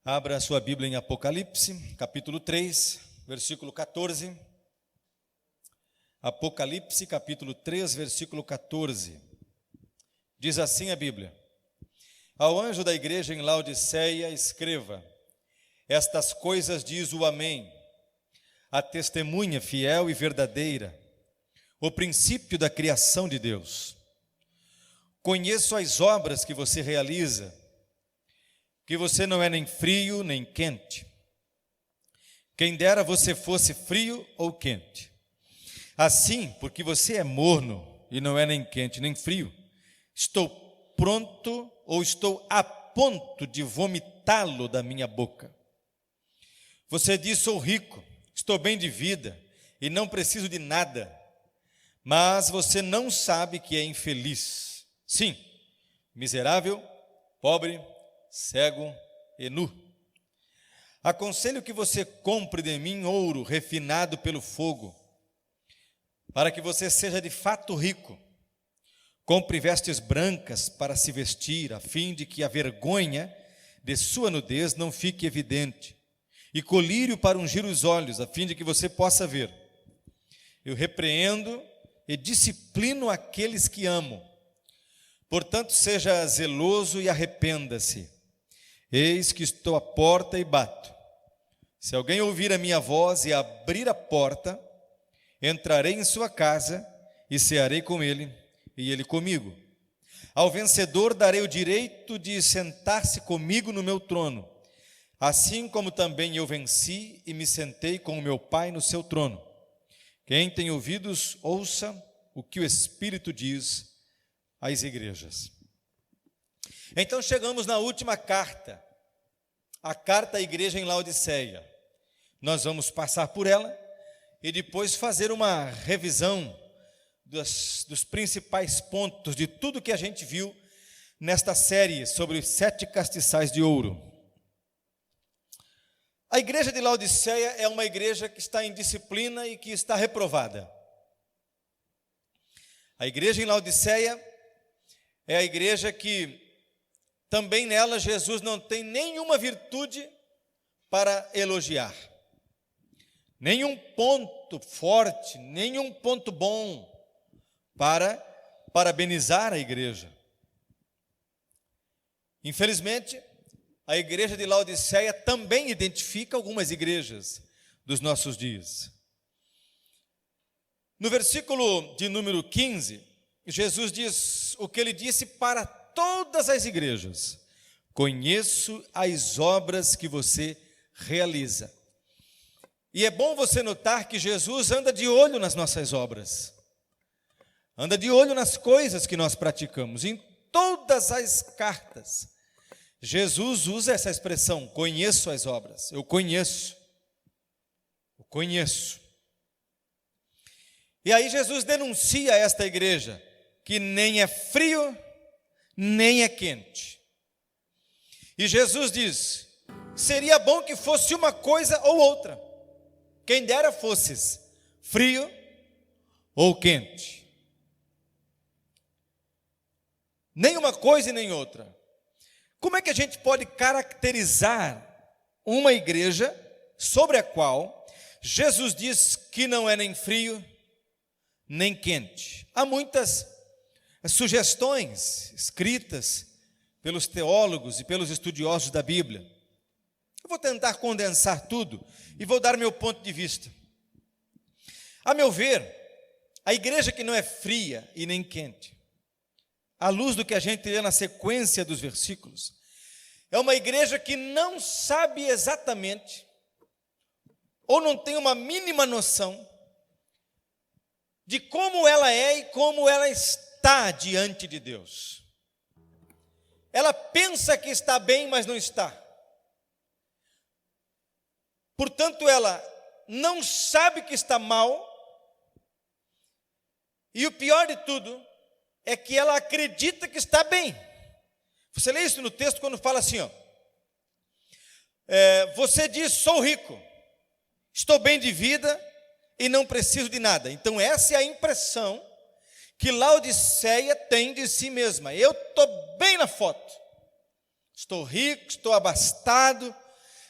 Abra a sua Bíblia em Apocalipse, capítulo 3, versículo 14. Apocalipse, capítulo 3, versículo 14. Diz assim a Bíblia: Ao anjo da igreja em Laodiceia escreva: Estas coisas diz o Amém, a testemunha fiel e verdadeira, o princípio da criação de Deus. Conheço as obras que você realiza, que você não é nem frio nem quente. Quem dera você fosse frio ou quente. Assim, porque você é morno e não é nem quente nem frio, estou pronto ou estou a ponto de vomitá-lo da minha boca. Você diz: sou rico, estou bem de vida e não preciso de nada, mas você não sabe que é infeliz. Sim, miserável, pobre, cego e nu. Aconselho que você compre de mim ouro refinado pelo fogo, para que você seja de fato rico. Compre vestes brancas para se vestir, a fim de que a vergonha de sua nudez não fique evidente, e colírio para ungir os olhos, a fim de que você possa ver. Eu repreendo e disciplino aqueles que amo. Portanto, seja zeloso e arrependa-se. Eis que estou à porta e bato. Se alguém ouvir a minha voz e abrir a porta, entrarei em sua casa e cearei com ele, e ele comigo. Ao vencedor darei o direito de sentar-se comigo no meu trono, assim como também eu venci e me sentei com o meu Pai no seu trono. Quem tem ouvidos, ouça o que o Espírito diz às igrejas. Então chegamos na última carta, a carta à igreja em Laodiceia. Nós vamos passar por ela e depois fazer uma revisão dos principais pontos de tudo que a gente viu nesta série sobre os 7 castiçais de ouro. A igreja de Laodiceia é uma igreja que está em disciplina e que está reprovada. A igreja em Laodiceia é a igreja que também nela Jesus não tem nenhuma virtude para elogiar. Nenhum ponto forte, nenhum ponto bom para parabenizar a igreja. Infelizmente, a igreja de Laodiceia também identifica algumas igrejas dos nossos dias. No versículo de número 15, Jesus diz o que ele disse para todas as igrejas: conheço as obras que você realiza. E é bom você notar que Jesus anda de olho nas nossas obras, anda de olho nas coisas que nós praticamos. Em todas as cartas, Jesus usa essa expressão: conheço as obras. Eu conheço. E aí Jesus denuncia a esta igreja que nem é frio, nem é quente. E Jesus diz: seria bom que fosse uma coisa ou outra. Quem dera fosses frio ou quente. Nem uma coisa e nem outra. Como é que a gente pode caracterizar uma igreja sobre a qual Jesus diz que não é nem frio, nem quente? Há muitas sugestões escritas pelos teólogos e pelos estudiosos da Bíblia. Eu vou tentar condensar tudo e vou dar meu ponto de vista. A meu ver, a igreja que não é fria e nem quente, à luz do que a gente lê na sequência dos versículos, é uma igreja que não sabe exatamente, ou não tem uma mínima noção, de como ela é e como ela está diante de Deus. Ela pensa que está bem, mas não está. Portanto, ela não sabe que está mal, e o pior de tudo é que ela acredita que está bem. Você lê isso no texto quando fala assim, você diz: sou rico, estou bem de vida e não preciso de nada. Então essa é a impressão que Laodiceia tem de si mesma. Eu estou bem na foto, estou rico, estou abastado,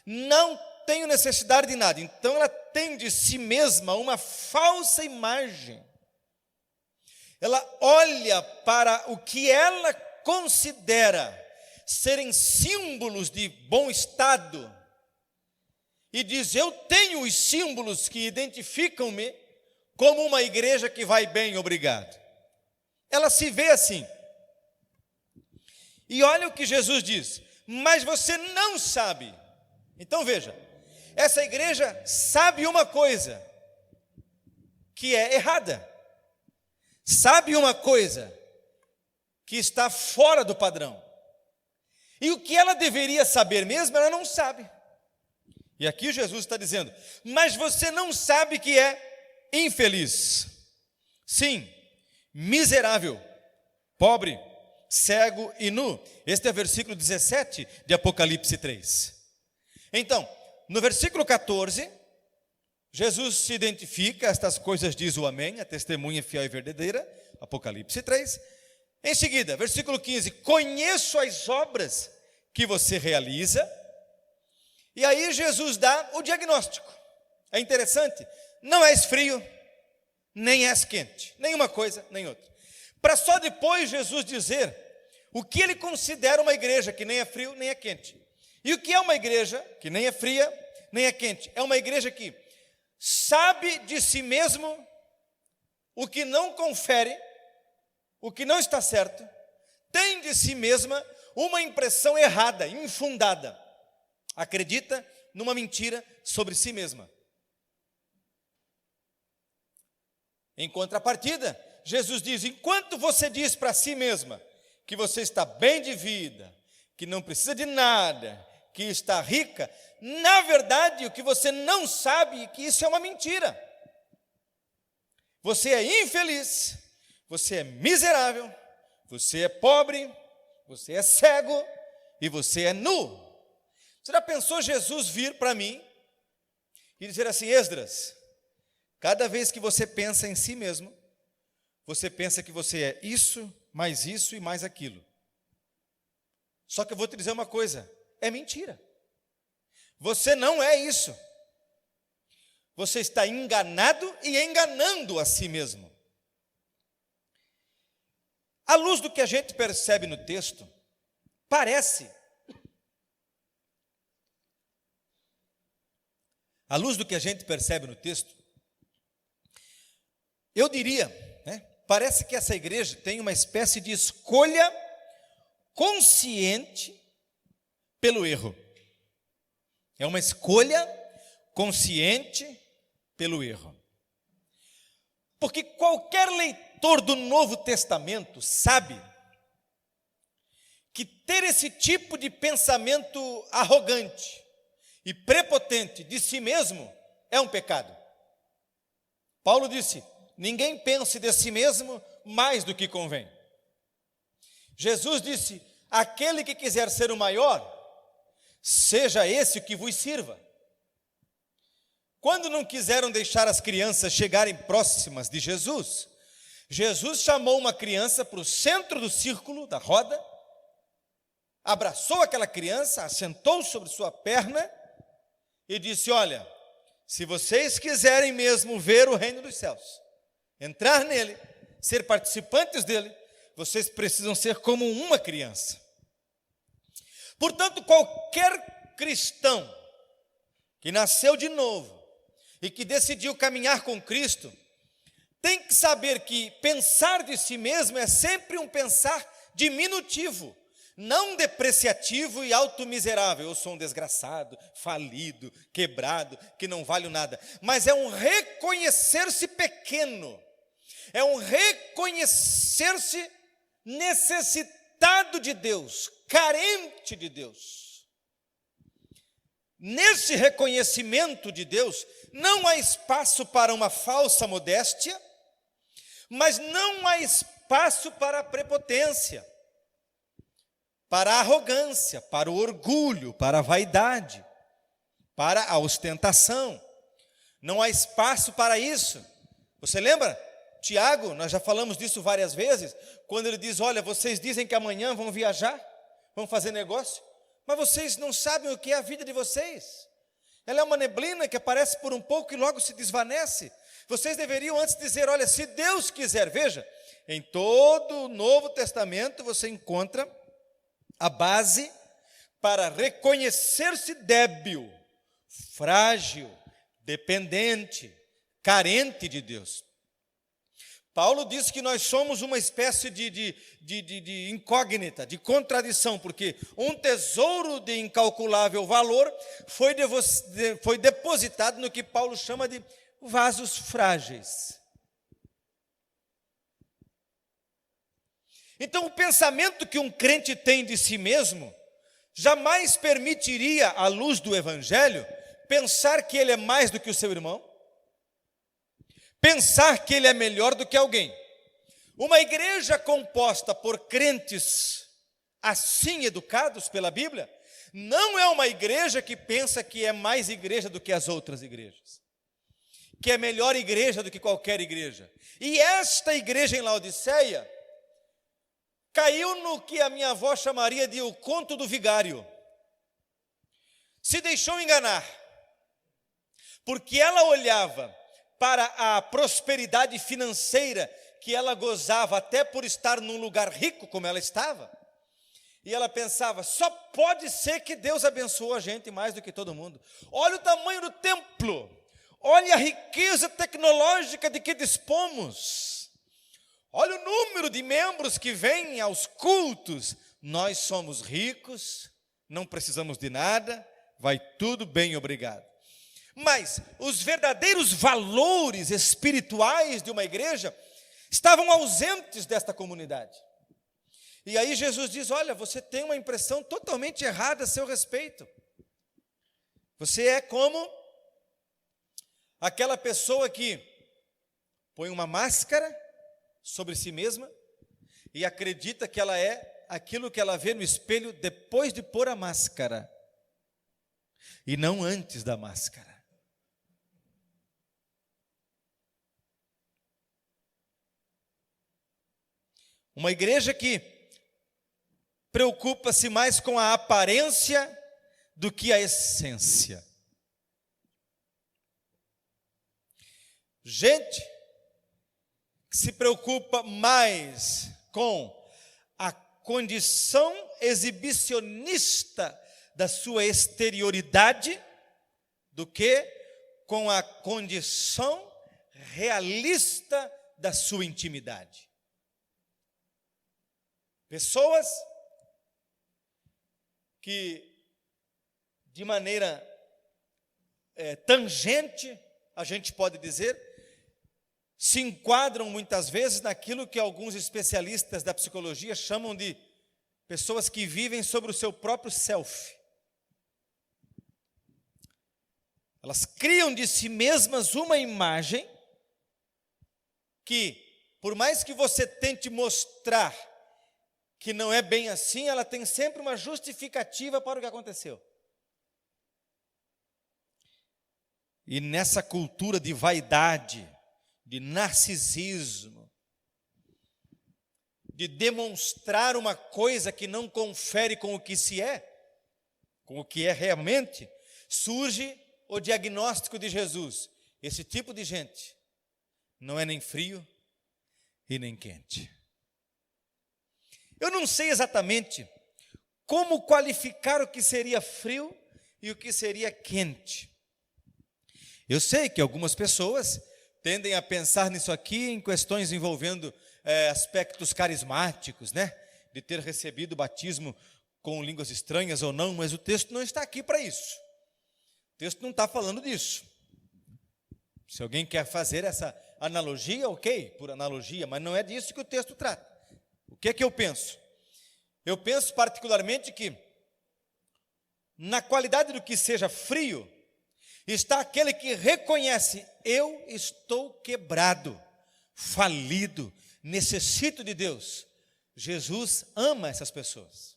não tenho necessidade de nada. Então ela tem de si mesma uma falsa imagem. Ela olha para o que ela considera serem símbolos de bom estado e diz: eu tenho os símbolos que identificam-me como uma igreja que vai bem, obrigado. Ela se vê assim. E olha o que Jesus diz: mas você não sabe. Então veja, essa igreja sabe uma coisa que é errada, sabe uma coisa que está fora do padrão, e o que ela deveria saber mesmo, ela não sabe. E aqui Jesus está dizendo: mas você não sabe que é infeliz, sim, miserável, pobre, cego e nu. Este é o versículo 17 de Apocalipse 3. Então, no versículo 14, Jesus se identifica, estas coisas diz o Amém, a testemunha fiel e verdadeira, Apocalipse 3. Em seguida, versículo 15, conheço as obras que você realiza. E aí Jesus dá o diagnóstico. É interessante, não és frio, nem és quente, nem uma coisa, nem outra. Para só depois Jesus dizer o que ele considera uma igreja que nem é frio, nem é quente. E o que é uma igreja que nem é fria, nem é quente? É uma igreja que sabe de si mesmo o que não confere, o que não está certo, tem de si mesma uma impressão errada, infundada, acredita numa mentira sobre si mesma. Em contrapartida, Jesus diz: enquanto você diz para si mesma que você está bem de vida, que não precisa de nada, que está rica, na verdade o que você não sabe é que isso é uma mentira. Você é infeliz, você é miserável, você é pobre, você é cego e você é nu. Você já pensou Jesus vir para mim e dizer assim: Esdras, cada vez que você pensa em si mesmo, você pensa que você é isso e mais aquilo. Só que eu vou te dizer uma coisa, é mentira. Você não é isso. Você está enganado e enganando a si mesmo. À luz do que a gente percebe no texto, parece, à luz do que a gente percebe no texto, eu diria, parece que essa igreja tem uma espécie de escolha consciente pelo erro. É uma escolha consciente pelo erro. Porque qualquer leitor do Novo Testamento sabe que ter esse tipo de pensamento arrogante e prepotente de si mesmo é um pecado. Paulo disse: ninguém pense de si mesmo mais do que convém. Jesus disse: aquele que quiser ser o maior, seja esse o que vos sirva. Quando não quiseram deixar as crianças chegarem próximas de Jesus, Jesus chamou uma criança para o centro do círculo, da roda, abraçou aquela criança, assentou sobre sua perna e disse: olha, se vocês quiserem mesmo ver o reino dos céus, entrar nele, ser participantes dele, vocês precisam ser como uma criança. Portanto, qualquer cristão que nasceu de novo e que decidiu caminhar com Cristo, tem que saber que pensar de si mesmo é sempre um pensar diminutivo, não depreciativo e automiserável. Eu sou um desgraçado, falido, quebrado, que não valho nada. Mas é um reconhecer-se pequeno, é um reconhecer-se necessitado de Deus, carente de Deus. Nesse reconhecimento de Deus, não há espaço para uma falsa modéstia, mas não há espaço para a prepotência, para a arrogância, para o orgulho, para a vaidade, para a ostentação. Não há espaço para isso. Você lembra? Tiago, nós já falamos disso várias vezes, quando ele diz: olha, vocês dizem que amanhã vão viajar, vão fazer negócio, mas vocês não sabem o que é a vida de vocês. Ela é uma neblina que aparece por um pouco e logo se desvanece. Vocês deveriam antes dizer, olha, se Deus quiser, veja, em todo o Novo Testamento você encontra a base para reconhecer-se débil, frágil, dependente, carente de Deus. Paulo diz que nós somos uma espécie de incógnita, de contradição, porque um tesouro de incalculável valor foi depositado no que Paulo chama de vasos frágeis. Então, o pensamento que um crente tem de si mesmo jamais permitiria, à luz do Evangelho, pensar que ele é mais do que o seu irmão, pensar que ele é melhor do que alguém. Uma igreja composta por crentes assim educados pela Bíblia, não é uma igreja que pensa que é mais igreja do que as outras igrejas, que é melhor igreja do que qualquer igreja. E esta igreja em Laodiceia caiu no que a minha avó chamaria de o conto do vigário. Se deixou enganar, porque ela olhava para a prosperidade financeira que ela gozava, até por estar num lugar rico como ela estava, e ela pensava, só pode ser que Deus abençoou a gente mais do que todo mundo. Olha o tamanho do templo, olha a riqueza tecnológica de que dispomos, olha o número de membros que vêm aos cultos. Nós somos ricos, não precisamos de nada, vai tudo bem, obrigado. Mas os verdadeiros valores espirituais de uma igreja estavam ausentes desta comunidade. E aí Jesus diz, olha, você tem uma impressão totalmente errada a seu respeito. Você é como aquela pessoa que põe uma máscara sobre si mesma e acredita que ela é aquilo que ela vê no espelho depois de pôr a máscara, e não antes da máscara. Uma igreja que preocupa-se mais com a aparência do que a essência. Gente que se preocupa mais com a condição exibicionista da sua exterioridade do que com a condição realista da sua intimidade. Pessoas que, de maneira tangente, a gente pode dizer, se enquadram muitas vezes naquilo que alguns especialistas da psicologia chamam de pessoas que vivem sobre o seu próprio self. Elas criam de si mesmas uma imagem que, por mais que você tente mostrar que não é bem assim, ela tem sempre uma justificativa para o que aconteceu. E nessa cultura de vaidade, de narcisismo, de demonstrar uma coisa que não confere com o que se é, com o que é realmente, surge o diagnóstico de Jesus. Esse tipo de gente não é nem frio e nem quente. Eu não sei exatamente como qualificar o que seria frio e o que seria quente. Eu sei que algumas pessoas tendem a pensar nisso aqui em questões envolvendo aspectos carismáticos, né? De ter recebido o batismo com línguas estranhas ou não, mas o texto não está aqui para isso. O texto não está falando disso. Se alguém quer fazer essa analogia, ok, por analogia, mas não é disso que o texto trata. O que é que eu penso? Eu penso particularmente que, na qualidade do que seja frio, está aquele que reconhece, eu estou quebrado, falido, necessito de Deus. Jesus ama essas pessoas.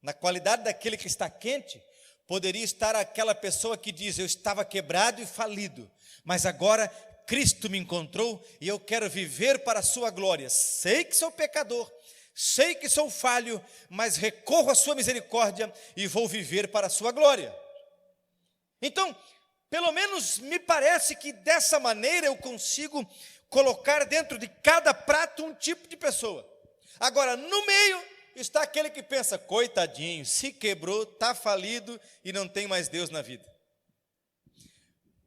Na qualidade daquele que está quente, poderia estar aquela pessoa que diz, eu estava quebrado e falido, mas agora Cristo me encontrou e eu quero viver para a sua glória. Sei que sou pecador, Sei que sou falho, mas recorro à sua misericórdia e vou viver para a sua glória. Então, pelo menos me parece que dessa maneira eu consigo colocar dentro de cada prato um tipo de pessoa. Agora, no meio está aquele que pensa, coitadinho, se quebrou, está falido e não tem mais Deus na vida.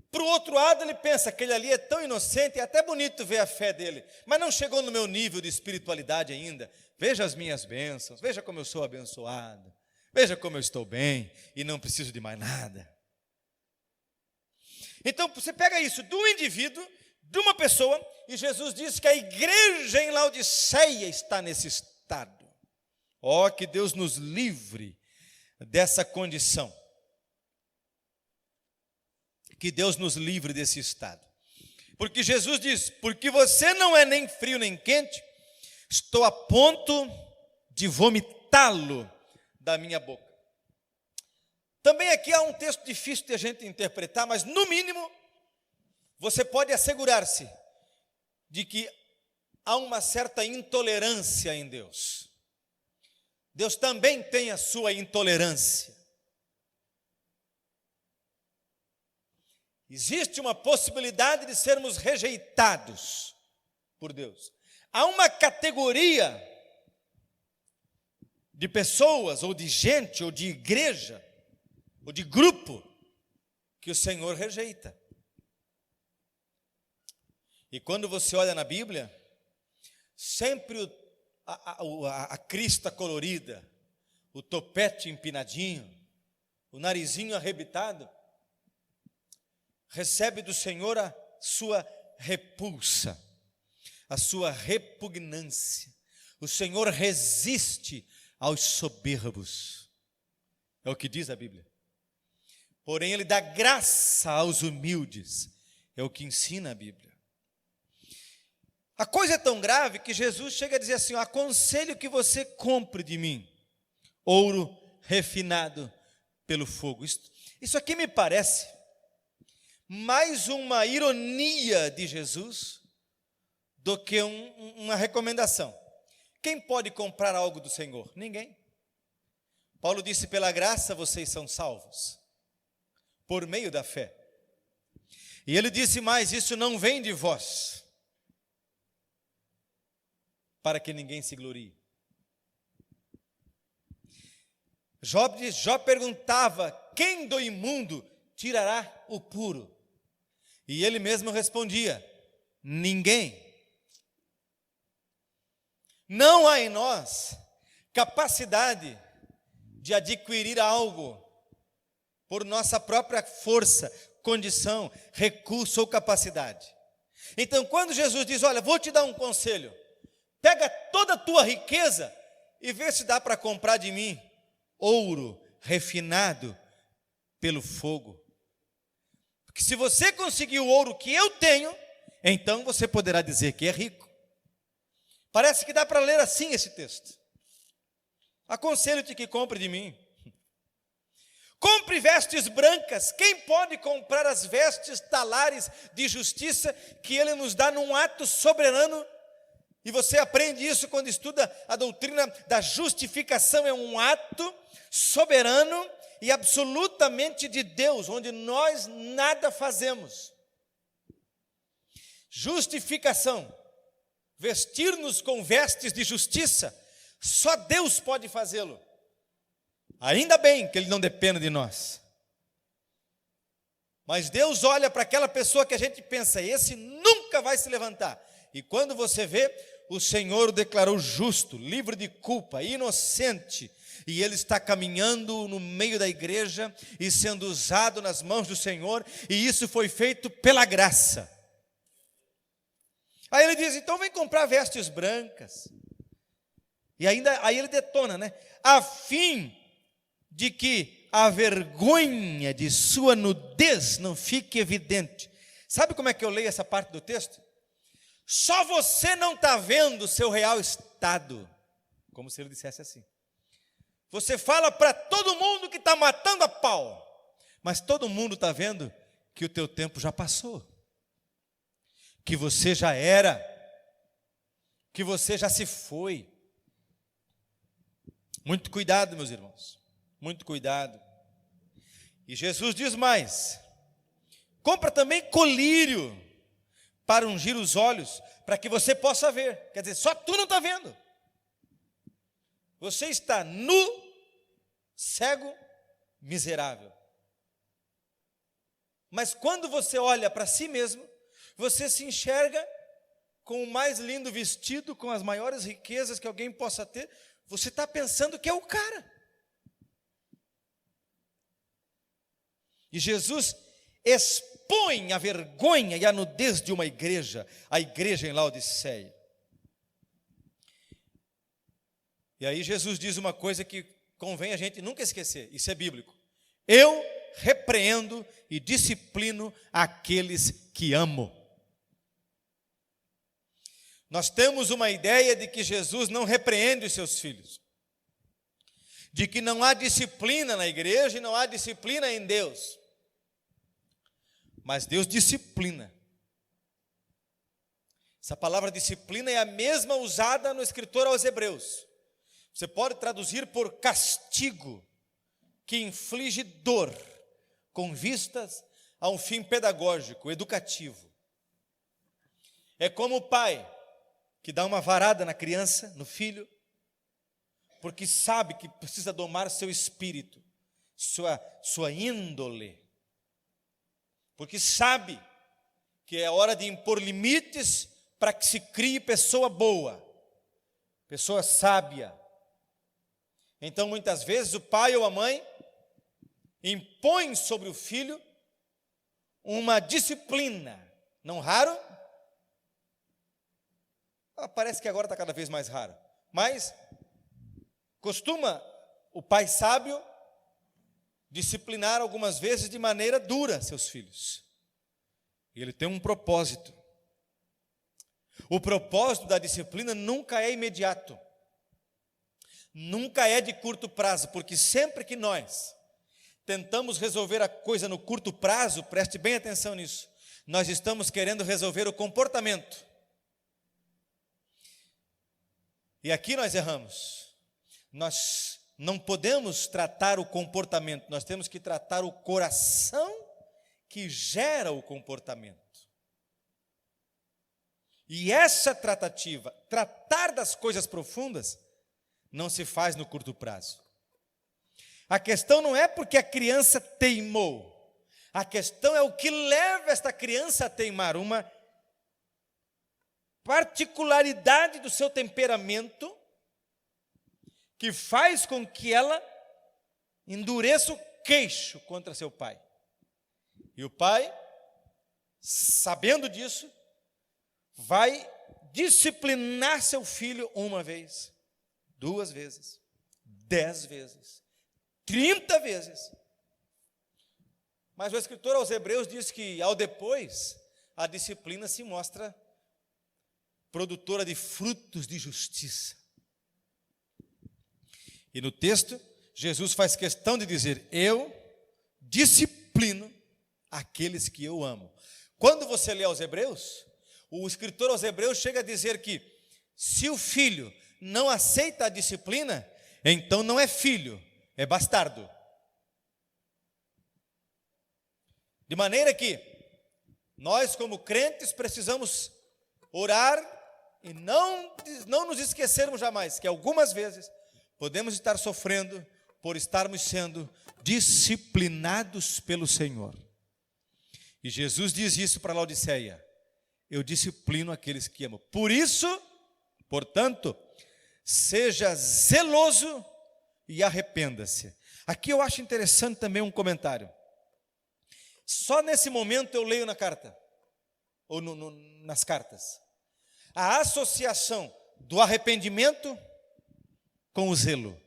Para o outro lado ele pensa, aquele ali é tão inocente, é até bonito ver a fé dele, mas não chegou no meu nível de espiritualidade ainda. Veja as minhas bênçãos, veja como eu sou abençoado, veja como eu estou bem e não preciso de mais nada. Então você pega isso do indivíduo, de uma pessoa, e Jesus diz que a igreja em Laodiceia está nesse estado. Ó, que Deus nos livre dessa condição. Que Deus nos livre desse estado. Porque Jesus diz, porque você não é nem frio nem quente, estou a ponto de vomitá-lo da minha boca. Também aqui há um texto difícil de a gente interpretar, mas no mínimo, você pode assegurar-se de que há uma certa intolerância em Deus. Deus também tem a sua intolerância. Existe uma possibilidade de sermos rejeitados por Deus. Há uma categoria de pessoas, ou de gente, ou de igreja, ou de grupo, que o Senhor rejeita. E quando você olha na Bíblia, sempre a crista colorida, o topete empinadinho, o narizinho arrebitado, recebe do Senhor a sua repulsa, a sua repugnância. O Senhor resiste aos soberbos. É o que diz a Bíblia. Porém, Ele dá graça aos humildes. É o que ensina a Bíblia. A coisa é tão grave que Jesus chega a dizer assim, aconselho que você compre de mim ouro refinado pelo fogo. Isso aqui me parece mais uma ironia de Jesus do que uma recomendação. Quem pode comprar algo do Senhor? Ninguém. Paulo disse, pela graça vocês são salvos, por meio da fé. E ele disse mais, isso não vem de vós, para que ninguém se glorie. Jó perguntava, quem do imundo tirará o puro? E ele mesmo respondia, ninguém. Não há em nós capacidade de adquirir algo por nossa própria força, condição, recurso ou capacidade. Então, quando Jesus diz, olha, vou te dar um conselho, pega toda a tua riqueza e vê se dá para comprar de mim ouro refinado pelo fogo. Porque se você conseguir o ouro que eu tenho, então você poderá dizer que é rico. Parece que dá para ler assim esse texto. Aconselho-te que compre de mim. Compre vestes brancas. Quem pode comprar as vestes talares de justiça que Ele nos dá num ato soberano? E você aprende isso quando estuda a doutrina da justificação. É um ato soberano e absolutamente de Deus, onde nós nada fazemos. Justificação, vestir-nos com vestes de justiça, só Deus pode fazê-lo. Ainda bem que Ele não depende de nós. Mas Deus olha para aquela pessoa que a gente pensa, esse nunca vai se levantar. E quando você vê, o Senhor o declarou justo, livre de culpa, inocente. E ele está caminhando no meio da igreja e sendo usado nas mãos do Senhor. E isso foi feito pela graça. Aí ele diz, então vem comprar vestes brancas. E aí ele detona, né? A fim de que a vergonha de sua nudez não fique evidente. Sabe como é que eu leio essa parte do texto? Só você não está vendo o seu real estado. Como se ele dissesse assim. Você fala para todo mundo que está matando a pau. Mas todo mundo está vendo que o teu tempo já passou. Que você já era. Que você já se foi. Muito cuidado, meus irmãos, muito cuidado. E Jesus diz mais: compra também colírio para ungir os olhos, para que você possa ver. Quer dizer, só tu não está vendo. Você está nu, cego, miserável. Mas quando você olha para si mesmo, você se enxerga com o mais lindo vestido, com as maiores riquezas que alguém possa ter. Você está pensando que é o cara. E Jesus expõe a vergonha e a nudez de uma igreja, a igreja em Laodiceia. E aí Jesus diz uma coisa que convém a gente nunca esquecer, isso é bíblico: eu repreendo e disciplino aqueles que amo. Nós temos uma ideia de que Jesus não repreende os seus filhos, de que não há disciplina na igreja e não há disciplina em Deus. Mas Deus disciplina. Essa palavra disciplina é a mesma usada no escritor aos Hebreus. Você pode traduzir por castigo, que inflige dor, com vistas a um fim pedagógico, educativo. É como o pai que dá uma varada na criança, no filho, porque sabe que precisa domar seu espírito, sua índole, porque sabe que é hora de impor limites para que se crie pessoa boa, pessoa sábia. Então, muitas vezes, o pai ou a mãe impõe sobre o filho uma disciplina, não raro. Parece que agora está cada vez mais raro, mas costuma o pai sábio disciplinar algumas vezes de maneira dura seus filhos. E ele tem um propósito. O propósito da disciplina nunca é imediato, nunca é de curto prazo, porque sempre que nós tentamos resolver a coisa no curto prazo, preste bem atenção nisso, nós estamos querendo resolver o comportamento. E aqui nós erramos. Nós não podemos tratar o comportamento, nós temos que tratar o coração que gera o comportamento. E essa tratativa, tratar das coisas profundas, não se faz no curto prazo. A questão não é porque a criança teimou, a questão é o que leva esta criança a teimar, uma particularidade do seu temperamento que faz com que ela endureça o queixo contra seu pai. E o pai, sabendo disso, vai disciplinar seu filho uma vez, 2 vezes, 10 vezes, 30 vezes. Mas o escritor aos Hebreus diz que, ao depois, a disciplina se mostra produtora de frutos de justiça. E no texto, Jesus faz questão de dizer: eu disciplino aqueles que eu amo. Quando você lê aos Hebreus, o escritor aos Hebreus chega a dizer que se o filho não aceita a disciplina, então não é filho, é bastardo. De maneira que nós, como crentes, precisamos orar e não nos esquecermos jamais que algumas vezes podemos estar sofrendo por estarmos sendo disciplinados pelo Senhor. E Jesus diz isso para Laodiceia: eu disciplino aqueles que amo. Por isso, portanto, seja zeloso e arrependa-se. Aqui eu acho interessante também um comentário. Só nesse momento eu leio na carta, ou nas cartas, a associação do arrependimento com o zelo.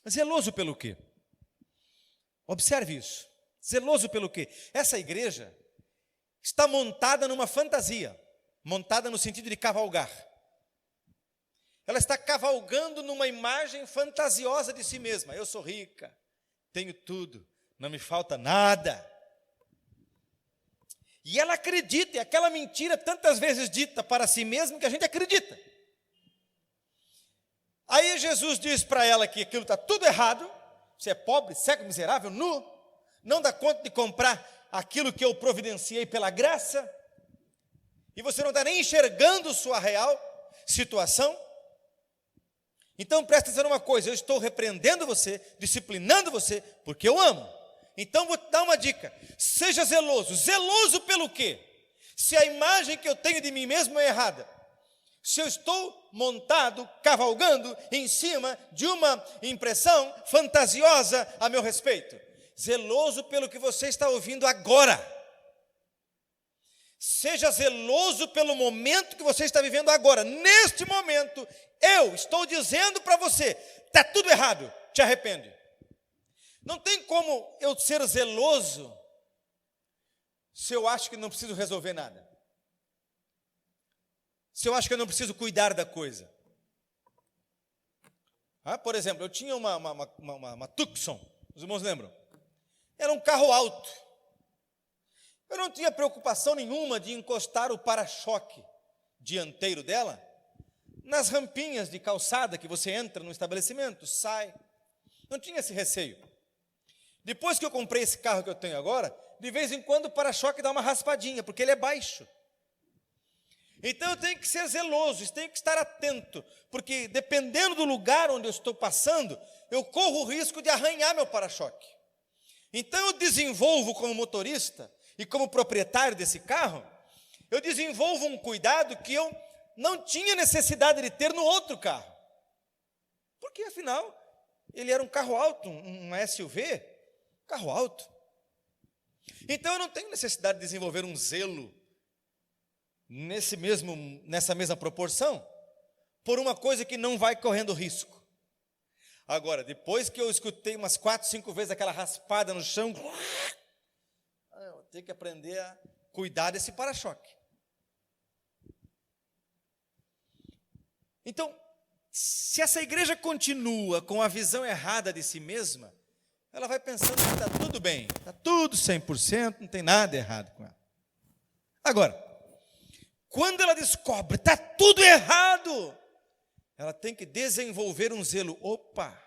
Zeloso pelo quê? Observe isso. Zeloso pelo quê? Essa igreja está montada numa fantasia, montada no sentido de cavalgar. Ela está cavalgando numa imagem fantasiosa de si mesma. Eu sou rica, tenho tudo, não me falta nada. E ela acredita, é aquela mentira tantas vezes dita para si mesma que a gente acredita. Aí Jesus diz para ela que aquilo está tudo errado, você é pobre, cego, miserável, nu, não dá conta de comprar aquilo que eu providenciei pela graça, e você não está nem enxergando sua real situação. Então presta atenção numa coisa, eu estou repreendendo você, disciplinando você, porque eu amo. Então vou te dar uma dica, seja zeloso. Zeloso pelo quê? Se a imagem que eu tenho de mim mesmo é errada, se eu estou montado, cavalgando em cima de uma impressão fantasiosa a meu respeito, zeloso pelo que você está ouvindo agora. Seja zeloso pelo momento que você está vivendo agora. Neste momento, eu estou dizendo para você, está tudo errado, te arrepende. Não tem como eu ser zeloso se eu acho que não preciso resolver nada. Se eu acho que eu não preciso cuidar da coisa. Por exemplo, eu tinha uma Tucson, os irmãos lembram? Era um carro alto. Eu não tinha preocupação nenhuma de encostar o para-choque dianteiro dela nas rampinhas de calçada que você entra no estabelecimento, sai. Não tinha esse receio. Depois que eu comprei esse carro que eu tenho agora, de vez em quando o para-choque dá uma raspadinha, porque ele é baixo. Então eu tenho que ser zeloso, tenho que estar atento, porque dependendo do lugar onde eu estou passando, eu corro o risco de arranhar meu para-choque. Então eu desenvolvo como motorista e como proprietário desse carro, eu desenvolvo um cuidado que eu não tinha necessidade de ter no outro carro. Porque afinal, ele era um carro alto, um SUV, carro alto. Então eu não tenho necessidade de desenvolver um zelo nessa mesma proporção, por uma coisa que não vai correndo risco. Agora, depois que eu escutei umas 4, 5 vezes aquela raspada no chão, eu vou ter que aprender a cuidar desse para-choque. Então, se essa igreja continua com a visão errada de si mesma, ela vai pensando que está tudo bem, está tudo 100%, não tem nada errado com ela. Agora, quando ela descobre, está tudo errado, ela tem que desenvolver um zelo. Opa,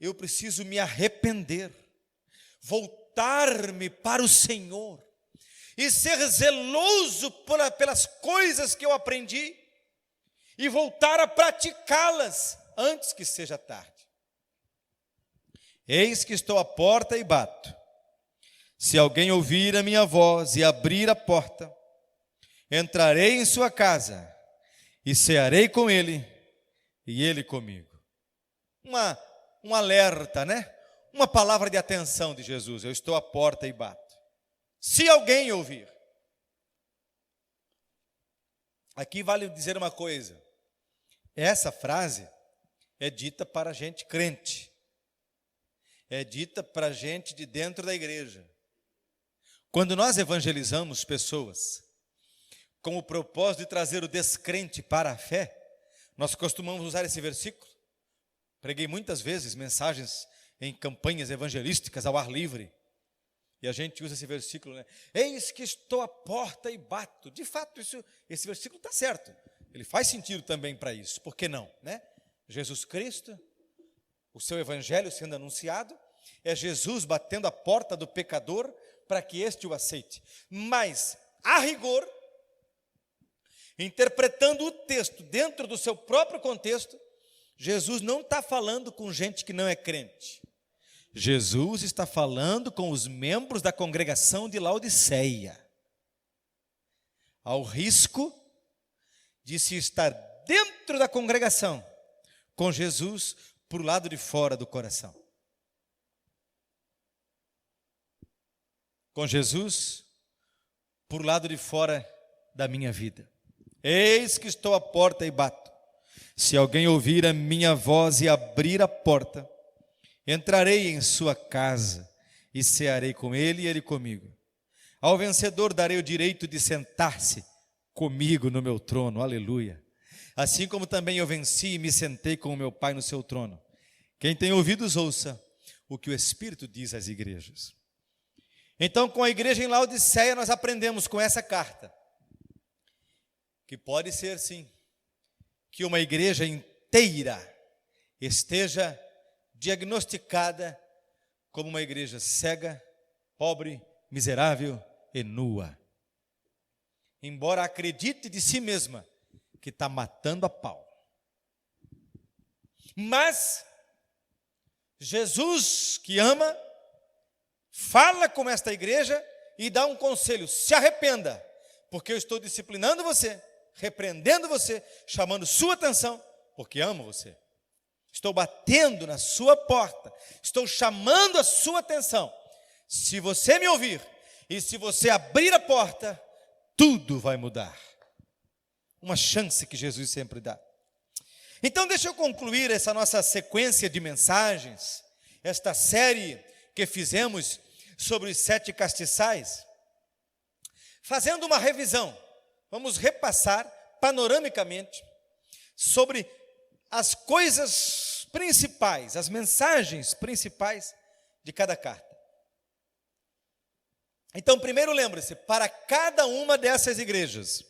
eu preciso me arrepender, voltar-me para o Senhor, e ser zeloso pelas coisas que eu aprendi, e voltar a praticá-las, antes que seja tarde. Eis que estou à porta e bato. Se alguém ouvir a minha voz e abrir a porta, entrarei em sua casa e cearei com ele e ele comigo. Um alerta, né? Uma palavra de atenção de Jesus. Eu estou à porta e bato. Se alguém ouvir. Aqui vale dizer uma coisa. Essa frase é dita para gente crente. É dita para gente de dentro da igreja. Quando nós evangelizamos pessoas com o propósito de trazer o descrente para a fé, nós costumamos usar esse versículo. Preguei muitas vezes mensagens em campanhas evangelísticas ao ar livre, e a gente usa esse versículo, né? Eis que estou à porta e bato. De fato, esse versículo está certo, ele faz sentido também para isso, por que não, né? Jesus Cristo, o seu evangelho sendo anunciado, é Jesus batendo a porta do pecador para que este o aceite. Mas, a rigor, interpretando o texto dentro do seu próprio contexto, Jesus não está falando com gente que não é crente. Jesus está falando com os membros da congregação de Laodiceia, ao risco de se estar dentro da congregação com Jesus por lado de fora do coração. Com Jesus por lado de fora da minha vida. Eis que estou à porta e bato. Se alguém ouvir a minha voz e abrir a porta, entrarei em sua casa e cearei com ele e ele comigo. Ao vencedor darei o direito de sentar-se comigo no meu trono. Aleluia. Assim como também eu venci e me sentei com o meu Pai no seu trono. Quem tem ouvidos, ouça o que o Espírito diz às igrejas. Então, com a igreja em Laodiceia, nós aprendemos com essa carta, que pode ser sim, que uma igreja inteira esteja diagnosticada como uma igreja cega, pobre, miserável e nua. Embora acredite de si mesma que está matando a pau. Mas Jesus, que ama, fala com esta igreja e dá um conselho: se arrependa, porque eu estou disciplinando você, repreendendo você, chamando sua atenção, porque amo você. Estou batendo na sua porta, estou chamando a sua atenção. Se você me ouvir e se você abrir a porta, tudo vai mudar. Uma chance que Jesus sempre dá. Então deixa eu concluir essa nossa sequência de mensagens, esta série que fizemos sobre os 7 castiçais, fazendo uma revisão. Vamos repassar panoramicamente sobre as coisas principais, as mensagens principais de cada carta. Então, primeiro lembre-se, para cada uma dessas igrejas,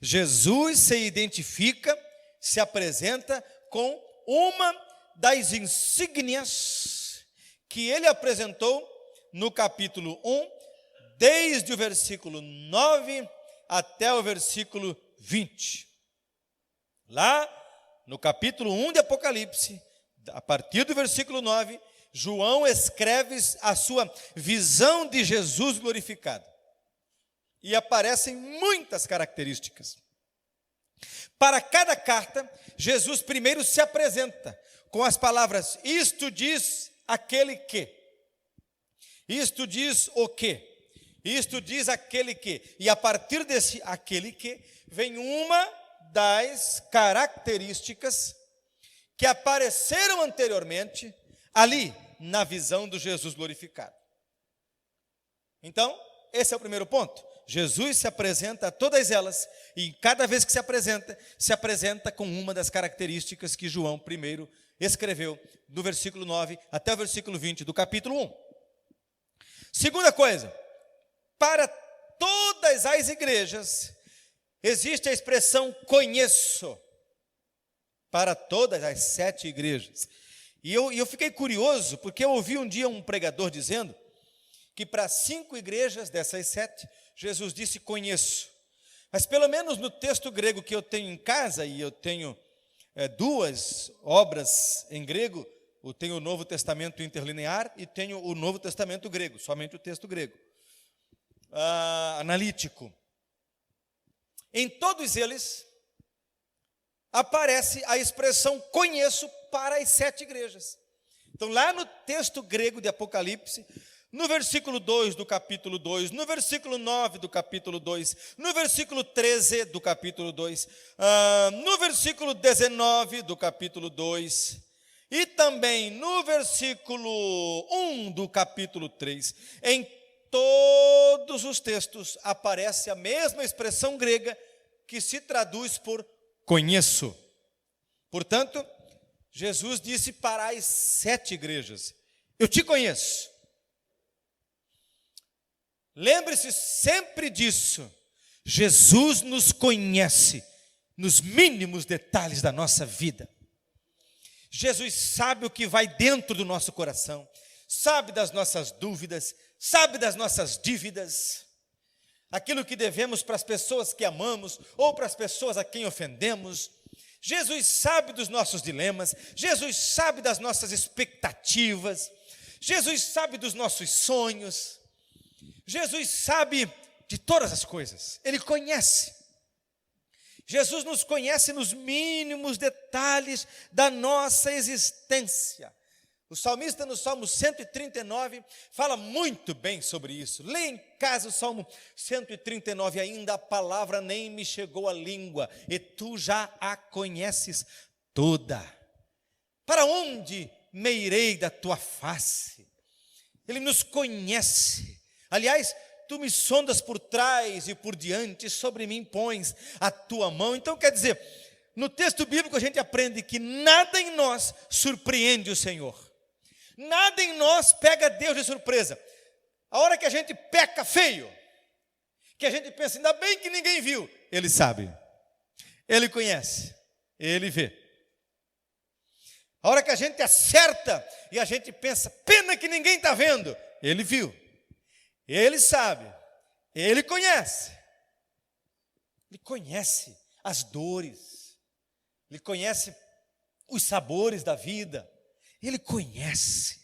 Jesus se identifica, se apresenta com uma das insígnias que ele apresentou no capítulo 1, desde o versículo 9 até o versículo 20. Lá no capítulo 1 de Apocalipse, a partir do versículo 9, João escreve a sua visão de Jesus glorificado. E aparecem muitas características. Para cada carta, Jesus primeiro se apresenta com as palavras: isto diz aquele que, isto diz o que, isto diz aquele que. E a partir desse aquele que, vem uma das características que apareceram anteriormente ali na visão do Jesus glorificado. Então, esse é o primeiro ponto. Jesus se apresenta a todas elas, e cada vez que se apresenta com uma das características que João primeiro escreveu, do versículo 9 até o versículo 20 do capítulo 1. Segunda coisa, para todas as igrejas existe a expressão conheço, para todas as 7 igrejas. E eu fiquei curioso, porque eu ouvi um dia um pregador dizendo que para 5 igrejas dessas 7, Jesus disse conheço. Mas pelo menos no texto grego que eu tenho em casa, e eu tenho 2 obras em grego, eu tenho o Novo Testamento interlinear e tenho o Novo Testamento grego, somente o texto grego, analítico. Em todos eles aparece a expressão conheço para as 7 igrejas. Então lá no texto grego de Apocalipse, no versículo 2 do capítulo 2, no versículo 9 do capítulo 2, no versículo 13 do capítulo 2, no versículo 19 do capítulo 2, e também no versículo 1 do capítulo 3, em todos os textos aparece a mesma expressão grega que se traduz por conheço. Portanto, Jesus disse para as 7 igrejas: eu te conheço. Lembre-se sempre disso. Jesus nos conhece nos mínimos detalhes da nossa vida. Jesus sabe o que vai dentro do nosso coração, sabe das nossas dúvidas, sabe das nossas dívidas, aquilo que devemos para as pessoas que amamos ou para as pessoas a quem ofendemos. Jesus sabe dos nossos dilemas, Jesus sabe das nossas expectativas, Jesus sabe dos nossos sonhos. Jesus sabe de todas as coisas, Ele conhece. Jesus nos conhece nos mínimos detalhes da nossa existência. O salmista no Salmo 139 fala muito bem sobre isso. Lê em casa o Salmo 139 ainda: a palavra nem me chegou à língua, e tu já a conheces toda. Para onde me irei da tua face? Ele nos conhece. Aliás, tu me sondas por trás e por diante, sobre mim pões a tua mão. Então quer dizer, no texto bíblico a gente aprende que nada em nós surpreende o Senhor. Nada em nós pega Deus de surpresa. A hora que a gente peca feio, que a gente pensa, ainda bem que ninguém viu, Ele sabe, Ele conhece, Ele vê. A hora que a gente acerta e a gente pensa, pena que ninguém está vendo. Ele viu, ele sabe, ele conhece. Ele conhece as dores, ele conhece os sabores da vida, ele conhece.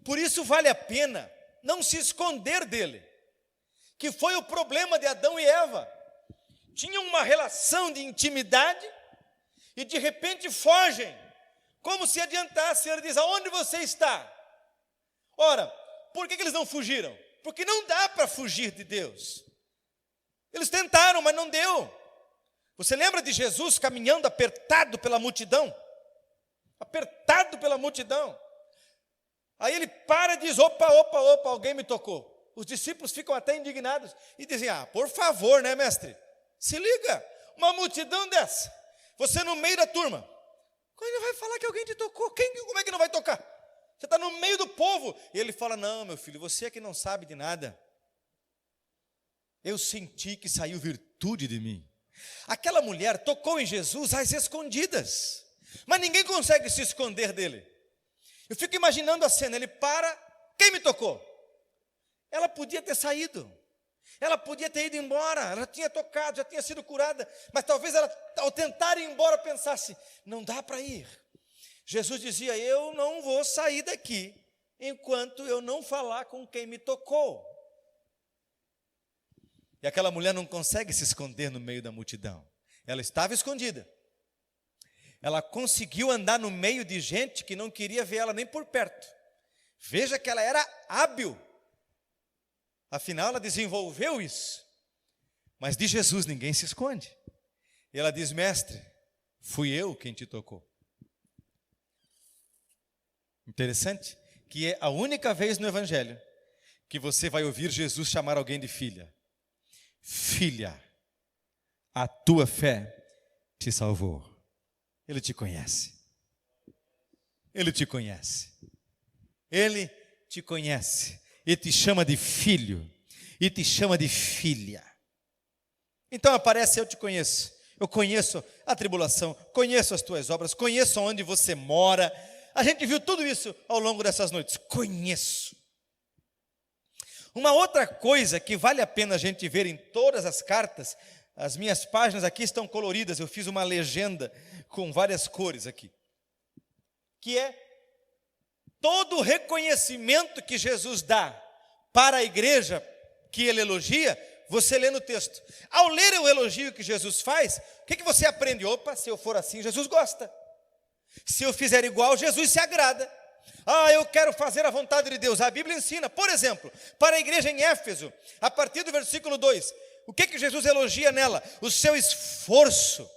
Por isso vale a pena não se esconder dele, que foi o problema de Adão e Eva. Tinham uma relação de intimidade e de repente fogem, como se adiantasse. Ele diz, aonde você está? Ora, por que eles não fugiram? Porque não dá para fugir de Deus. Eles tentaram, mas não deu. Você lembra de Jesus caminhando apertado pela multidão? Apertado pela multidão. Aí ele para e diz, opa, alguém me tocou. Os discípulos ficam até indignados e dizem, por favor, né, mestre? Se liga, uma multidão dessa, você no meio da turma, como ele vai falar que alguém te tocou? Como é que não vai tocar? Você está no meio do povo. E ele fala, não, meu filho, você é que não sabe de nada. Eu senti que saiu virtude de mim. Aquela mulher tocou em Jesus às escondidas, mas ninguém consegue se esconder dele. Eu fico imaginando a cena, ele para, quem me tocou? Ela podia ter saído, ela podia ter ido embora, ela tinha tocado, já tinha sido curada, mas talvez ela, ao tentar ir embora, pensasse, não dá para ir. Jesus dizia, eu não vou sair daqui, enquanto eu não falar com quem me tocou. E aquela mulher não consegue se esconder no meio da multidão. Ela estava escondida. Ela conseguiu andar no meio de gente que não queria ver ela nem por perto. Veja que ela era hábil. Afinal, ela desenvolveu isso. Mas de Jesus ninguém se esconde. E ela diz, mestre, fui eu quem te tocou. Interessante que é a única vez no Evangelho que você vai ouvir Jesus chamar alguém de filha. Filha, a tua fé te salvou. Ele te conhece. Ele te conhece. Ele te conhece. E te chama de filho. E te chama de filha. Então aparece, eu te conheço. Eu conheço a tribulação. Conheço as tuas obras. Conheço onde você mora. A gente viu tudo isso ao longo dessas noites. Conheço. Uma outra coisa que vale a pena a gente ver em todas as cartas, as minhas páginas aqui estão coloridas, eu fiz uma legenda com várias cores aqui, que é todo o reconhecimento que Jesus dá para a igreja que ele elogia, você lê no texto. Ao ler o elogio que Jesus faz, o que você aprende? Opa, se eu for assim, Jesus gosta. Se eu fizer igual, Jesus se agrada. Eu quero fazer a vontade de Deus. A Bíblia ensina, por exemplo, para a igreja em Éfeso, a partir do versículo 2, o que Jesus elogia nela? O seu esforço,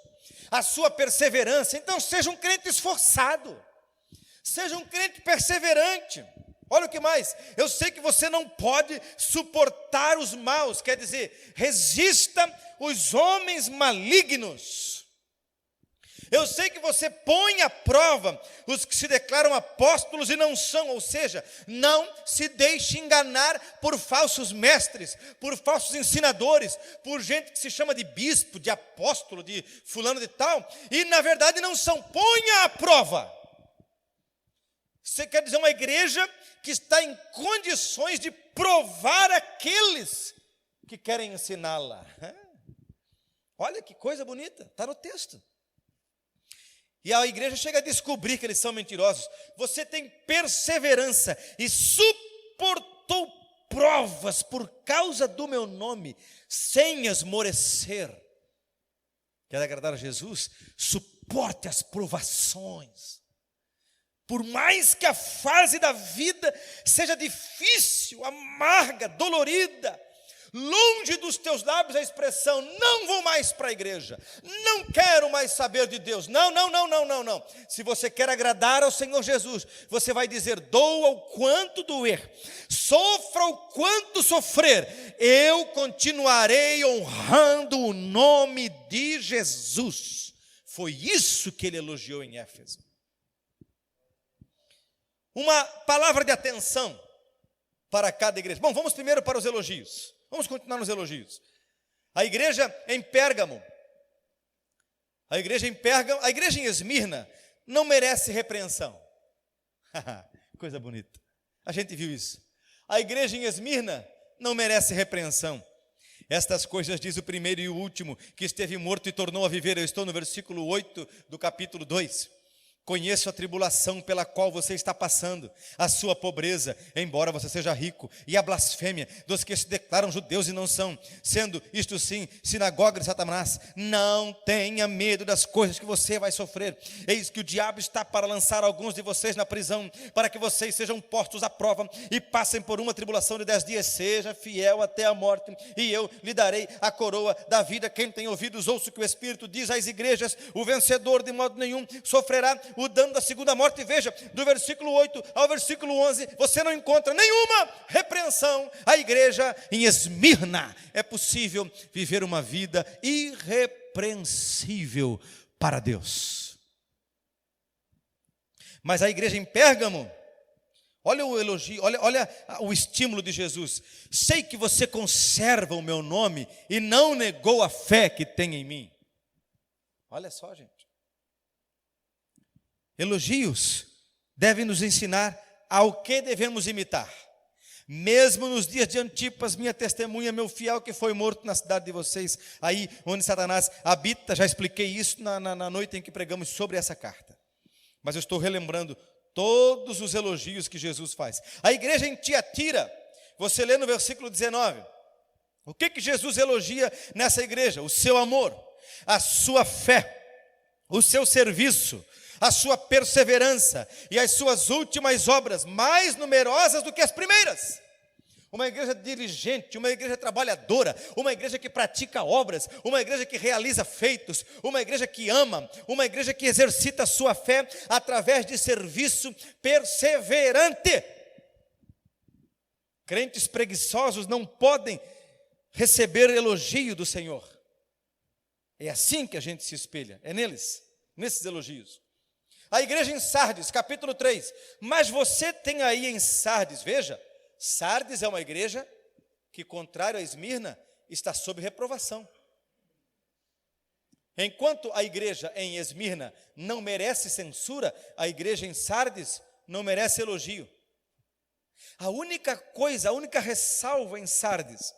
a sua perseverança. Então seja um crente esforçado, seja um crente perseverante. Olha o que mais, eu sei que você não pode suportar os maus, quer dizer, resista os homens malignos. Eu sei que você põe à prova os que se declaram apóstolos e não são, ou seja, não se deixe enganar por falsos mestres, por falsos ensinadores, por gente que se chama de bispo, de apóstolo, de fulano de tal, e na verdade não são. Ponha à prova. Você quer dizer uma igreja que está em condições de provar aqueles que querem ensiná-la. Olha que coisa bonita, está no texto. E a igreja chega a descobrir que eles são mentirosos. Você tem perseverança e suportou provas por causa do meu nome, sem esmorecer. Quer agradar a Jesus? Suporte as provações. Por mais que a fase da vida seja difícil, amarga, dolorida, longe dos teus lábios a expressão, não vou mais para a igreja, não quero mais saber de Deus, não. Se você quer agradar ao Senhor Jesus, você vai dizer, doa o quanto doer, sofra o quanto sofrer, eu continuarei honrando o nome de Jesus. Foi isso que ele elogiou em Éfeso. Uma palavra de atenção para cada igreja. Bom, vamos primeiro para os elogios. Vamos continuar nos elogios. A igreja em Pérgamo, a igreja em Esmirna, não merece repreensão. Coisa bonita. A gente viu isso. A igreja em Esmirna não merece repreensão. Estas coisas diz o primeiro e o último, que esteve morto e tornou a viver. Eu estou no versículo 8 do capítulo 2. Conheço a tribulação pela qual você está passando, a sua pobreza, embora você seja rico, e a blasfêmia dos que se declaram judeus e não são, sendo isto sim, sinagoga de Satanás. Não tenha medo das coisas que você vai sofrer. Eis que o diabo está para lançar alguns de vocês na prisão, para que vocês sejam postos à prova e passem por uma tribulação de 10 dias. Seja fiel até a morte, e eu lhe darei a coroa da vida. Quem tem ouvidos, ouça o que o Espírito diz às igrejas. O vencedor de modo nenhum sofrerá o dano da segunda morte. Veja, do versículo 8 ao versículo 11, você não encontra nenhuma repreensão à igreja em Esmirna. É possível viver uma vida irrepreensível para Deus. Mas a igreja em Pérgamo, olha o elogio, olha o estímulo de Jesus. Sei que você conserva o meu nome e não negou a fé que tem em mim. Olha só, gente. Elogios devem nos ensinar ao que devemos imitar. Mesmo nos dias de Antipas, minha testemunha, meu fiel, que foi morto na cidade de vocês, aí onde Satanás habita. Já expliquei isso na noite em que pregamos sobre essa carta. Mas eu estou relembrando todos os elogios que Jesus faz. A igreja em Tiatira, você lê no versículo 19. O que Jesus elogia nessa igreja? O seu amor, a sua fé, o seu serviço, a sua perseverança e as suas últimas obras, mais numerosas do que as primeiras. Uma igreja diligente, uma igreja trabalhadora, uma igreja que pratica obras, uma igreja que realiza feitos, uma igreja que ama, uma igreja que exercita a sua fé através de serviço perseverante. Crentes preguiçosos não podem receber elogio do Senhor. É assim que a gente se espelha, é neles, nesses elogios. A igreja em Sardes, capítulo 3. Mas você tem aí em Sardes, veja, Sardes é uma igreja que, contrário a Esmirna, está sob reprovação. Enquanto a igreja em Esmirna não merece censura, a igreja em Sardes não merece elogio. A única coisa, a única ressalva em Sardes,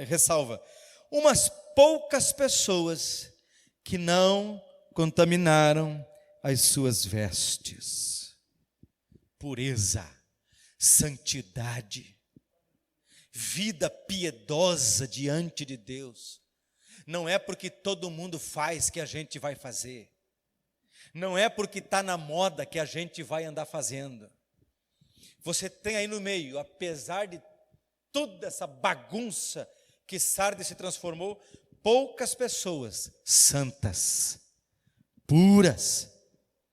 ressalva, umas poucas pessoas que não contaminaram as suas vestes. Pureza, santidade, vida piedosa diante de Deus. Não é porque todo mundo faz que a gente vai fazer. Não é porque está na moda que a gente vai andar fazendo. Você tem aí no meio, apesar de toda essa bagunça que Sardes se transformou, poucas pessoas santas, puras.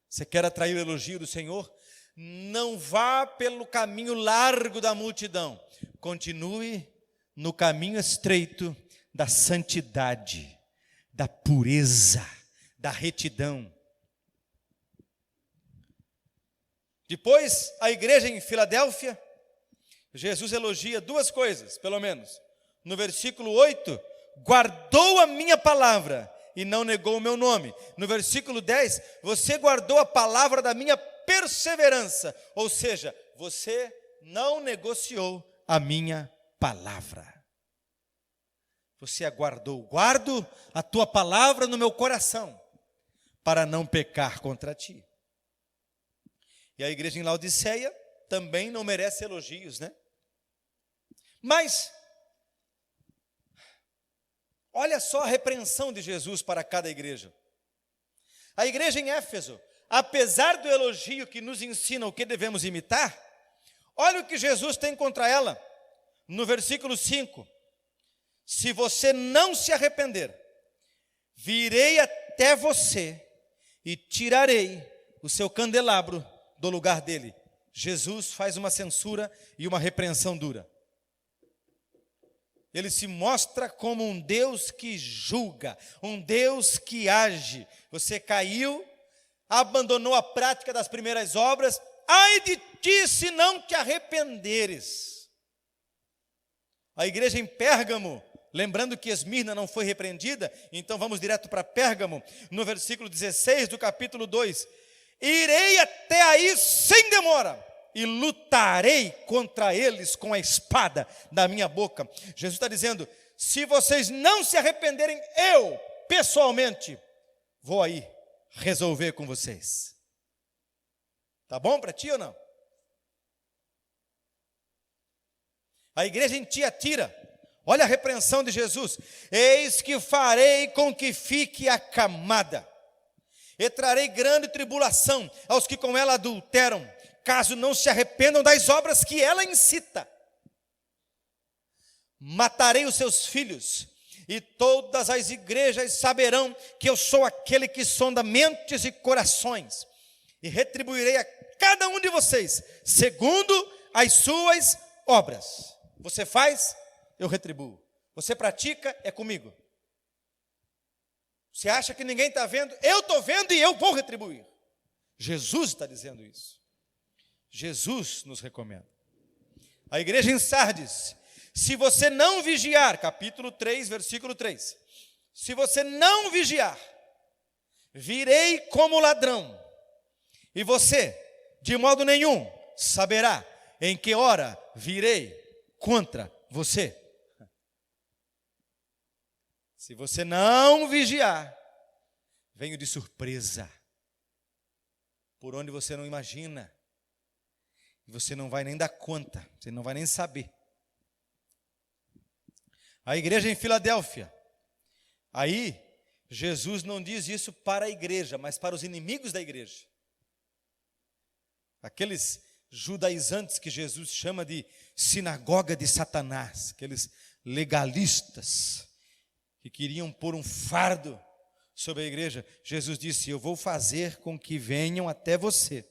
Você quer atrair o elogio do Senhor? Não vá pelo caminho largo da multidão. Continue no caminho estreito da santidade, da pureza, da retidão. Depois, a igreja em Filadélfia, Jesus elogia duas coisas, pelo menos. No versículo 8, guardou a minha palavra e não negou o meu nome. No versículo 10, você guardou a palavra da minha perseverança, ou seja, você não negociou a minha palavra. Você aguardou. Guardo a tua palavra no meu coração, para não pecar contra ti. E a igreja em Laodiceia também não merece elogios, né? Mas olha só a repreensão de Jesus para cada igreja. A igreja em Éfeso, apesar do elogio que nos ensina o que devemos imitar, olha o que Jesus tem contra ela, no versículo 5. Se você não se arrepender, virei até você e tirarei o seu candelabro do lugar dele. Jesus faz uma censura e uma repreensão dura. Ele se mostra como um Deus que julga, um Deus que age. Você caiu, abandonou a prática das primeiras obras, ai de ti se não te arrependeres. A igreja em Pérgamo lembrando que Esmirna não foi repreendida, então vamos direto para Pérgamo, no versículo 16 do capítulo 2. Irei até aí sem demora, e lutarei contra eles com a espada da minha boca. Jesus está dizendo, se vocês não se arrependerem, eu, pessoalmente, vou aí resolver com vocês. Tá bom para ti ou não? A igreja em Tiatira, olha a repreensão de Jesus. Eis que farei com que fique acamada, e trarei grande tribulação aos que com ela adulteram, caso não se arrependam das obras que ela incita. Matarei os seus filhos, e todas as igrejas saberão que eu sou aquele que sonda mentes e corações, e retribuirei a cada um de vocês segundo as suas obras. Você faz, eu retribuo. Você pratica, é comigo. Você acha que ninguém está vendo? Eu estou vendo e eu vou retribuir. Jesus está dizendo isso. Jesus nos recomenda. A igreja em Sardes, se você não vigiar, capítulo 3, versículo 3. Se você não vigiar, virei como ladrão, e você, de modo nenhum, saberá em que hora virei contra você. Se você não vigiar, venho de surpresa, por onde você não imagina, e você não vai nem dar conta, você não vai nem saber. A igreja em Filadélfia, aí Jesus não diz isso para a igreja, mas para os inimigos da igreja. Aqueles judaizantes que Jesus chama de sinagoga de Satanás, aqueles legalistas que queriam pôr um fardo sobre a igreja. Jesus disse, eu vou fazer com que venham até você,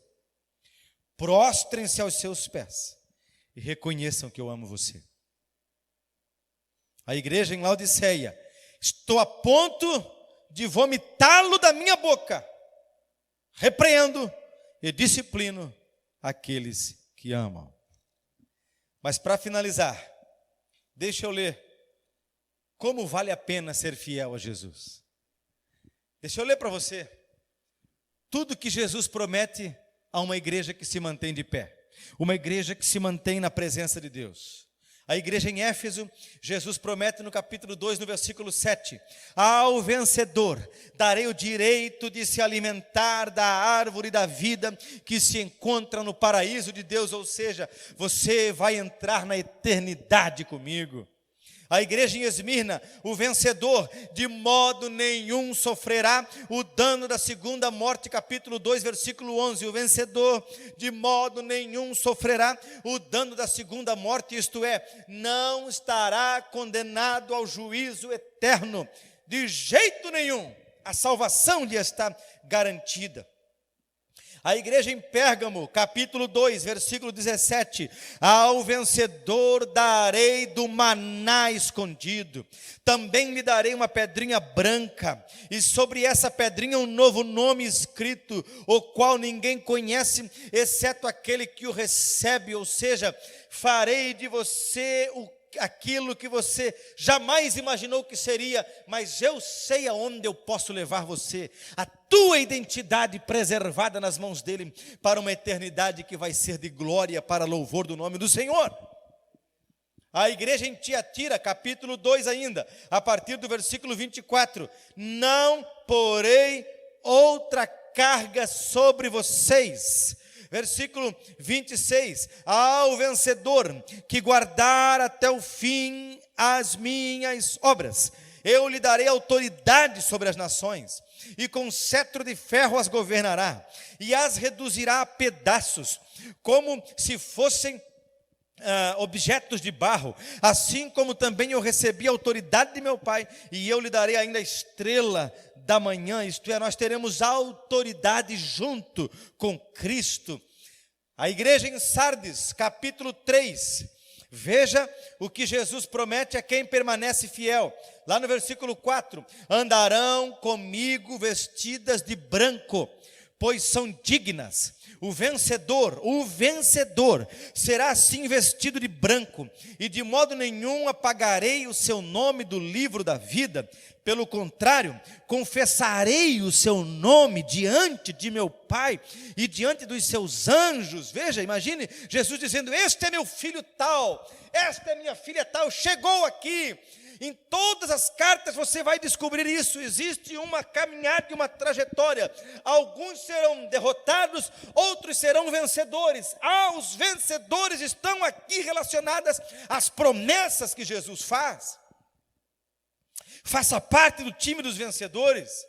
prostrem-se aos seus pés e reconheçam que eu amo você. A igreja em Laodiceia, estou a ponto de vomitá-lo da minha boca, repreendo e disciplino aqueles que amam. Mas para finalizar, deixa eu ler como vale a pena ser fiel a Jesus. Deixa eu ler para você tudo que Jesus promete a uma igreja que se mantém de pé, uma igreja que se mantém na presença de Deus. A igreja em Éfeso, Jesus promete no capítulo 2, no versículo 7, ao vencedor darei o direito de se alimentar da árvore da vida que se encontra no paraíso de Deus, ou seja, você vai entrar na eternidade comigo. A igreja em Esmirna, o vencedor de modo nenhum sofrerá o dano da segunda morte, capítulo 2, versículo 11. O vencedor de modo nenhum sofrerá o dano da segunda morte, isto é, não estará condenado ao juízo eterno, de jeito nenhum. A salvação lhe está garantida. A igreja em Pérgamo, capítulo 2, versículo 17, ao vencedor darei do maná escondido, também lhe darei uma pedrinha branca, e sobre essa pedrinha um novo nome escrito, o qual ninguém conhece, exceto aquele que o recebe, ou seja, farei de você aquilo que você jamais imaginou que seria, mas eu sei aonde eu posso levar você, a tua identidade preservada nas mãos dele, para uma eternidade que vai ser de glória para louvor do nome do Senhor. A igreja em Tiatira, capítulo 2 ainda, a partir do versículo 24, não porei outra carga sobre vocês. Versículo 26, ao vencedor que guardar até o fim as minhas obras, eu lhe darei autoridade sobre as nações, e com cetro de ferro as governará, e as reduzirá a pedaços, como se fossem objetos de barro, assim como também eu recebi a autoridade de meu Pai, e eu lhe darei ainda a estrela da manhã, isto é, nós teremos autoridade junto com Cristo. A igreja em Sardes, capítulo 3, veja o que Jesus promete a quem permanece fiel, lá no versículo 4, andarão comigo vestidas de branco, pois são dignas. O vencedor será assim vestido de branco, e de modo nenhum apagarei o seu nome do livro da vida. Pelo contrário, confessarei o seu nome diante de meu Pai e diante dos seus anjos. Veja, imagine Jesus dizendo: este é meu filho tal, esta é minha filha tal, chegou aqui. Em todas as cartas você vai descobrir isso. Existe uma caminhada e uma trajetória. Alguns serão derrotados, outros serão vencedores. Os vencedores estão aqui relacionadas às promessas que Jesus faz. Faça parte do time dos vencedores.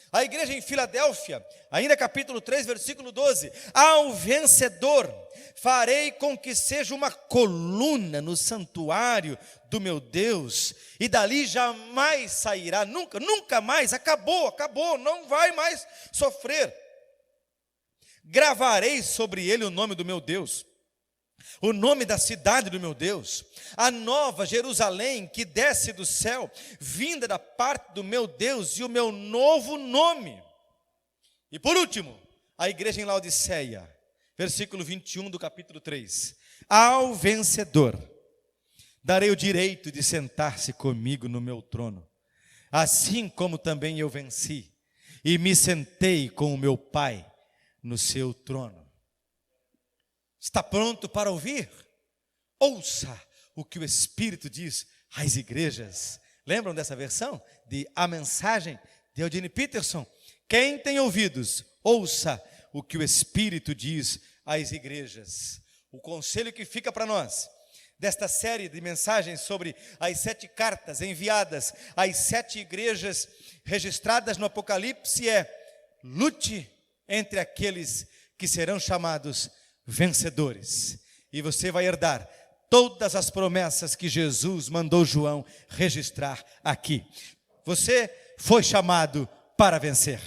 A igreja em Filadélfia, ainda capítulo 3, versículo 12: ao vencedor farei com que seja uma coluna no santuário do meu Deus, e dali jamais sairá, nunca mais, acabou, não vai mais sofrer. Gravarei sobre ele o nome do meu Deus, o nome da cidade do meu Deus, a nova Jerusalém que desce do céu, vinda da parte do meu Deus, e o meu novo nome. E por último, a igreja em Laodiceia, versículo 21 do capítulo 3: ao vencedor darei o direito de sentar-se comigo no meu trono, assim como também eu venci e me sentei com o meu Pai no seu trono. Está pronto para ouvir? Ouça o que o Espírito diz às igrejas. Lembram dessa versão de A Mensagem de Eugene Peterson? Quem tem ouvidos, ouça o que o Espírito diz às igrejas. O conselho que fica para nós desta série de mensagens sobre as 7 cartas enviadas às 7 igrejas registradas no Apocalipse é: lute entre aqueles que serão chamados vencedores, e você vai herdar todas as promessas que Jesus mandou João registrar aqui. Você foi chamado para vencer.